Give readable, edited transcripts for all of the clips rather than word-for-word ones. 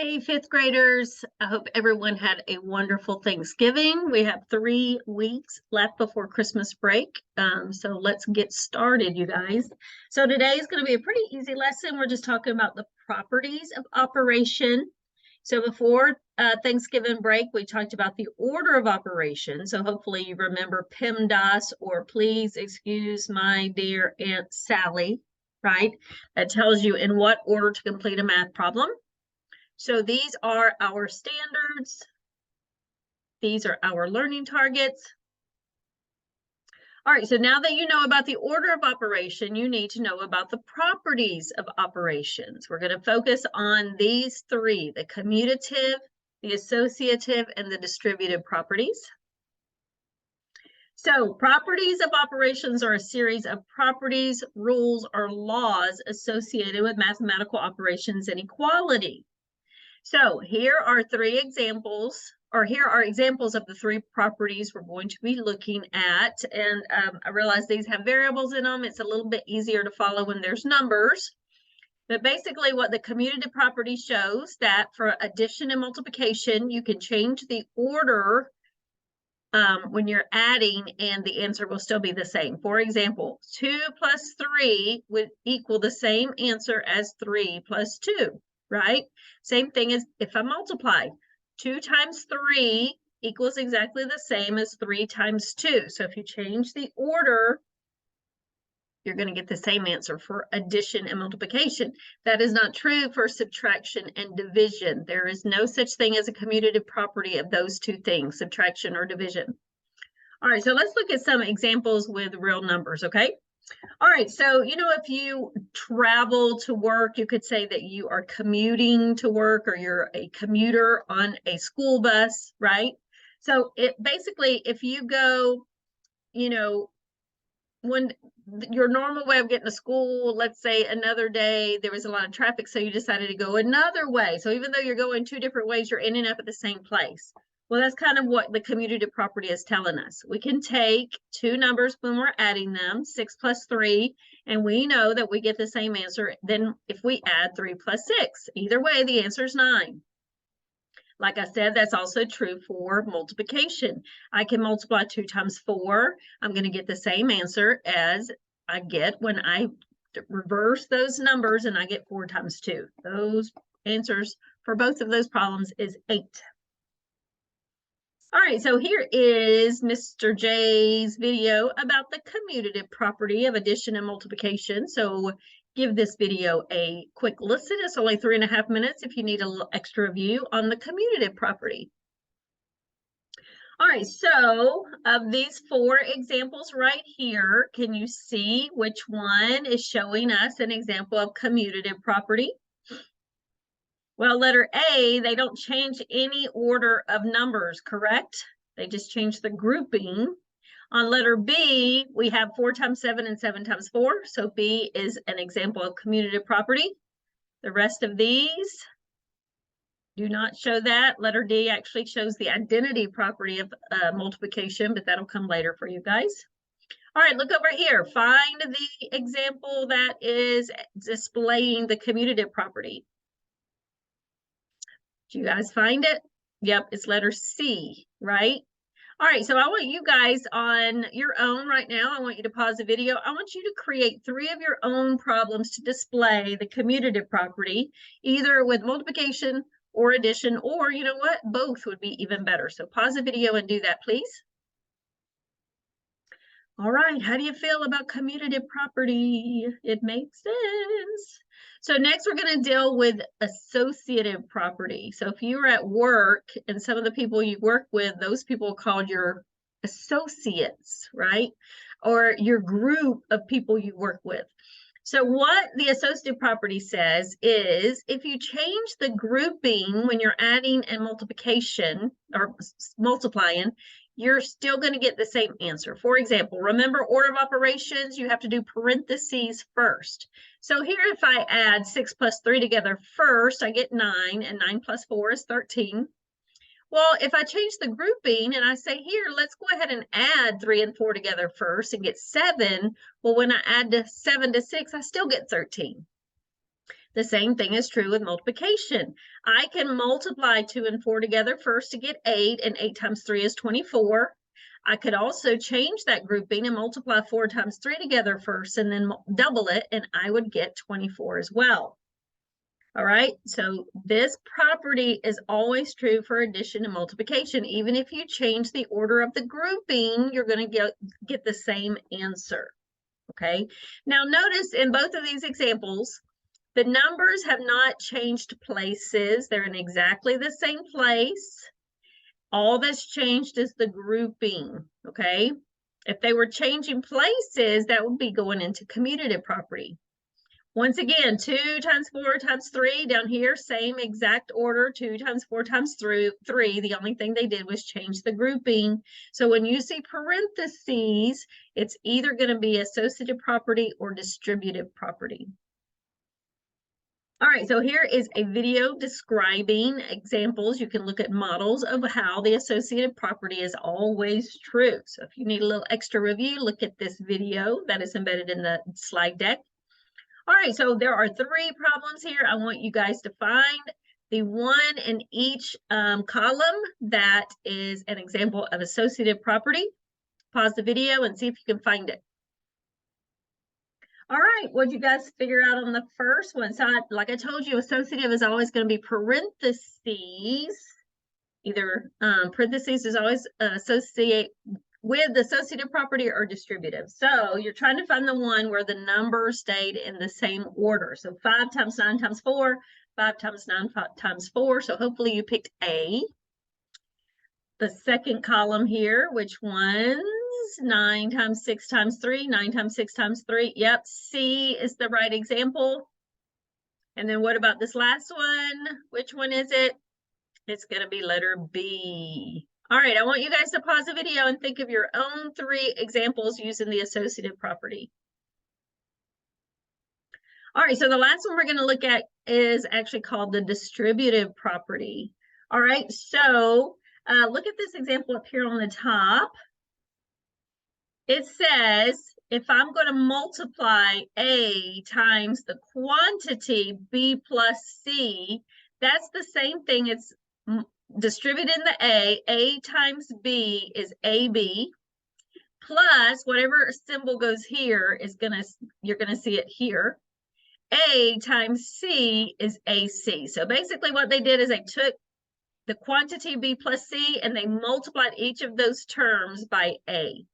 Hey, fifth graders. I hope everyone had a wonderful Thanksgiving. We have 3 weeks left before Christmas break. So let's get started, you guys. So today is going to be a pretty easy lesson. We're just talking about the properties of operation. So before Thanksgiving break, we talked about the order of operation. So hopefully you remember PEMDAS, or please excuse my dear Aunt Sally, right? That tells you in what order to complete a math problem. So these are our standards. These are our learning targets. All right, so now that you know about the order of operation, you need to know about the properties of operations. We're going to focus on these 3, the commutative, the associative, and the distributive properties. So properties of operations are a series of properties, rules, or laws associated with mathematical operations and equality. So here are 3 examples, or here are examples of the 3 properties we're going to be looking at. And I realize these have variables in them. It's a little bit easier to follow when there's numbers. But basically what the commutative property shows that for addition and multiplication, you can change the order when you're adding and the answer will still be the same. For example, 2 plus 3 would equal the same answer as 3 plus 2. Right? Same thing as if I multiply. 2 times 3 equals exactly the same as 3 times 2. So if you change the order, you're going to get the same answer for addition and multiplication. That is not true for subtraction and division. There is no such thing as a commutative property of those 2 things, subtraction or division. All right, so let's look at some examples with real numbers, okay? All right, so, if you travel to work, you could say that you are commuting to work, or you're a commuter on a school bus, right? So basically, if you go, when your normal way of getting to school, let's say another day, there was a lot of traffic, so you decided to go another way. So even though you're going 2 different ways, you're ending up at the same place. Well, that's kind of what the commutative property is telling us. We can take 2 numbers when we're adding them, 6 plus 3, and we know that we get the same answer than if we add 3 plus 6. Either way, the answer is 9. Like I said, that's also true for multiplication. I can multiply 2 times 4. I'm going to get the same answer as I get when I reverse those numbers and I get 4 times 2. Those answers for both of those problems is 8. All right, so here is Mr. J's video about the commutative property of addition and multiplication. So give this video a quick listen. It's only 3.5 minutes if you need a little extra view on the commutative property. All right, so of these 4 examples right here, can you see which one is showing us an example of commutative property? Well, letter A, they don't change any order of numbers, correct? They just change the grouping. On letter B, we have 4 times 7 and 7 times 4. So B is an example of commutative property. The rest of these do not show that. Letter D actually shows the identity property of multiplication, but that'll come later for you guys. All right, look over here. Find the example that is displaying the commutative property. Do you guys find it? Yep, it's letter C, right? All right, so I want you guys on your own right now. I want you to pause the video. I want you to create 3 of your own problems to display the commutative property, either with multiplication or addition, or you know what? Both would be even better. So pause the video and do that, please. All right, how do you feel about commutative property? It makes sense. So next we're going to deal with associative property. So if you're at work and some of the people you work with, those people are called your associates, right? Or your group of people you work with. So what the associative property says is if you change the grouping when you're adding and multiplication or multiplying, you're still going to get the same answer. For example, remember order of operations, you have to do parentheses first. So here if I add 6 plus 3 together first, I get 9, and 9 plus 4 is 13. Well, if I change the grouping and I say here, let's go ahead and add 3 and 4 together first and get 7. Well, when I add 7 to 6, I still get 13. The same thing is true with multiplication. I can multiply 2 and 4 together first to get 8, and 8 times 3 is 24. I could also change that grouping and multiply 4 times 3 together first and then double it, and I would get 24 as well. All right, so this property is always true for addition and multiplication. Even if you change the order of the grouping, you're going to get the same answer. Okay, now notice in both of these examples, the numbers have not changed places. They're in exactly the same place. All that's changed is the grouping, okay? If they were changing places, that would be going into commutative property. Once again, 2 times 4 times 3 down here, same exact order, 2 times 4 times 3. The only thing they did was change the grouping. So when you see parentheses, it's either going to be associative property or distributive property. All right, so here is a video describing examples. You can look at models of how the associative property is always true. So if you need a little extra review, look at this video that is embedded in the slide deck. All right, so there are 3 problems here. I want you guys to find the one in each column that is an example of associative property. Pause the video and see if you can find it. All right, what'd you guys figure out on the first one? So like I told you, associative is always going to be parentheses. Either parentheses is always associate with associative property or distributive. So you're trying to find the one where the number stayed in the same order. So 5 times 9 times 4, 5 times 9 times 4. So hopefully you picked A. The second column here, which ones? 9 times 6 times 3, 9 times 6 times 3. Yep, C is the right example. And then what about this last one? Which one is it? It's going to be letter B. All right, I want you guys to pause the video and think of your own 3 examples using the associative property. All right, so the last one we're going to look at is actually called the distributive property. All right, so look at this example up here on the top. It says, if I'm going to multiply A times the quantity B plus C, that's the same thing. It's distributed in the A times B is AB, plus whatever symbol goes here is you're gonna see it here. A times C is AC. So basically what they did is they took the quantity B plus C and they multiplied each of those terms by A.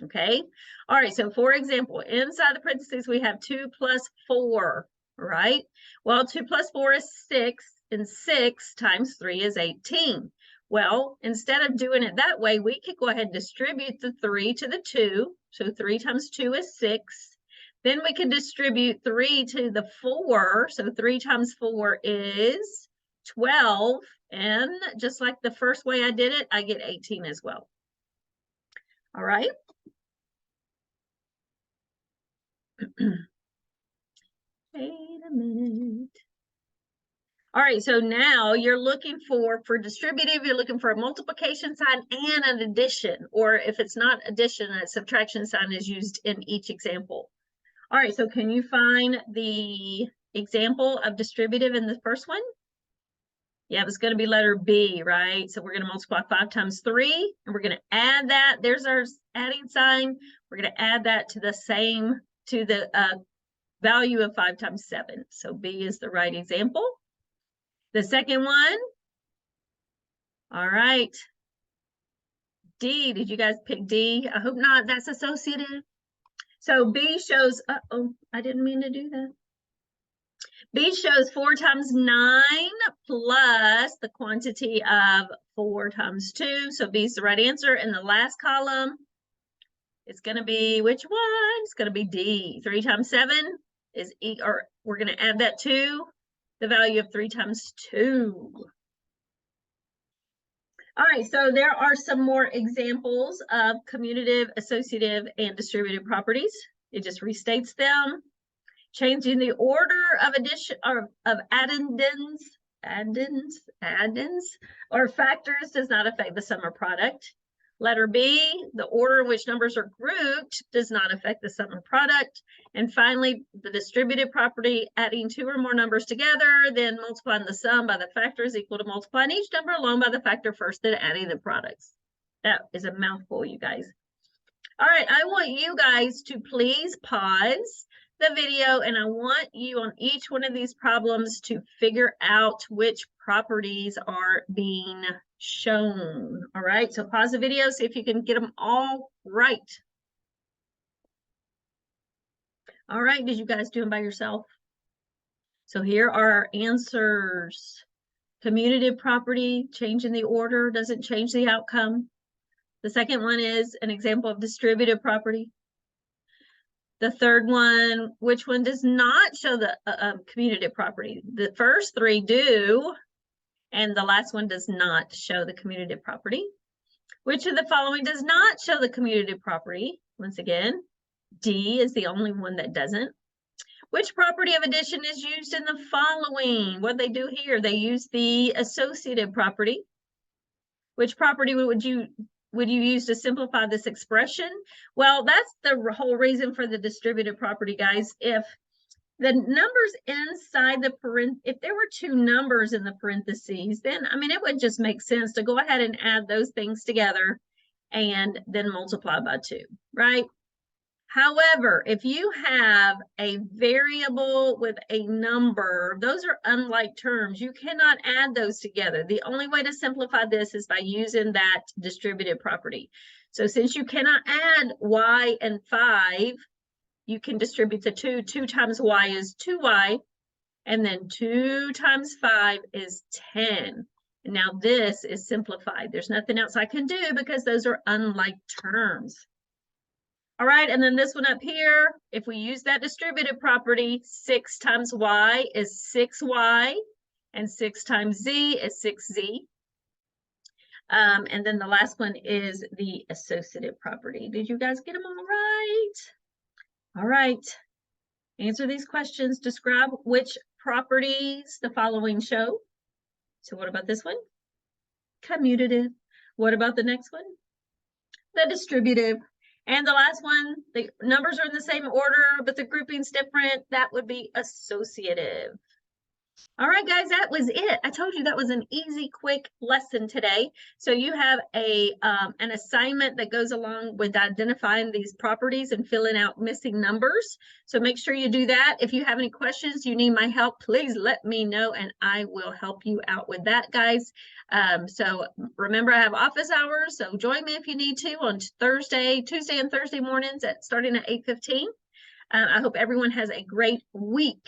Okay. All right. So for example, inside the parentheses, we have 2 plus 4, right? Well, 2 plus 4 is 6, and 6 times 3 is 18. Well, instead of doing it that way, we could go ahead and distribute the 3 to the 2. So 3 times 2 is 6. Then we can distribute 3 to the 4. So 3 times 4 is 12. And just like the first way I did it, I get 18 as well. All right. Wait a minute. All right, so now you're looking for distributive, you're looking for a multiplication sign and an addition, or if it's not addition, a subtraction sign is used in each example. All right, so can you find the example of distributive in the first one? Yeah, it's going to be letter B, right? So we're going to multiply 5 times 3, and we're going to add that. There's our adding sign. We're going to add that to the value of 5 times 7. So B is the right example. The second one. All right. D, did you guys pick D? I hope not. That's associative. So B shows, uh-oh, I didn't mean to do that. B shows 4 times 9 plus the quantity of 4 times 2. So B is the right answer. In the last column, it's going to be which one? It's going to be D. 3 times 7 is E, or we're going to add that to the value of 3 times 2. All right, so there are some more examples of commutative, associative, and distributive properties. It just restates them. Changing the order of addition or of addends or factors does not affect the sum or product. Letter B, the order in which numbers are grouped does not affect the sum and product. And finally, the distributive property, adding two or more numbers together, then multiplying the sum by the factor is equal to multiplying each number alone by the factor first, then adding the products. That is a mouthful, you guys. All right, I want you guys to please pause the video, and I want you on each one of these problems to figure out which properties are being shown. All right, so pause the video, see if you can get them all right. All right, did you guys do them by yourself? So here are our answers. Commutative property, changing the order doesn't change the outcome. The second one is an example of distributive property. The third one, which one does not show the commutative property? The first three do, and the last one does not show the commutative property. Which of the following does not show the commutative property? Once again, D is the only one that doesn't. Which property of addition is used in the following? What they do here, they use the associative property. Which property would you use to simplify this expression? Well, that's the whole reason for the distributive property, guys. If the numbers inside the if there were two numbers in the parentheses, then, I mean, it would just make sense to go ahead and add those things together and then multiply by 2, right? However, if you have a variable with a number, those are unlike terms. You cannot add those together. The only way to simplify this is by using that distributive property. So since you cannot add y and 5, you can distribute the 2. 2 times y is 2y, and then 2 times 5 is 10. And now this is simplified. There's nothing else I can do because those are unlike terms. All right, and then this one up here, if we use that distributive property, 6 times y is 6y, and 6 times z is 6z. And then the last one is the associative property. Did you guys get them all right? All right, answer these questions. Describe which properties the following show. So what about this one? Commutative. What about the next one? The distributive. And the last one, the numbers are in the same order, but the grouping's different. That would be associative. All right, guys, that was it. I told you that was an easy, quick lesson today. So you have an assignment that goes along with identifying these properties and filling out missing numbers. So make sure you do that. If you have any questions, you need my help, please let me know and I will help you out with that, guys. So remember, I have office hours, so join me if you need to on Tuesday and Thursday mornings starting at 8:15. I hope everyone has a great week.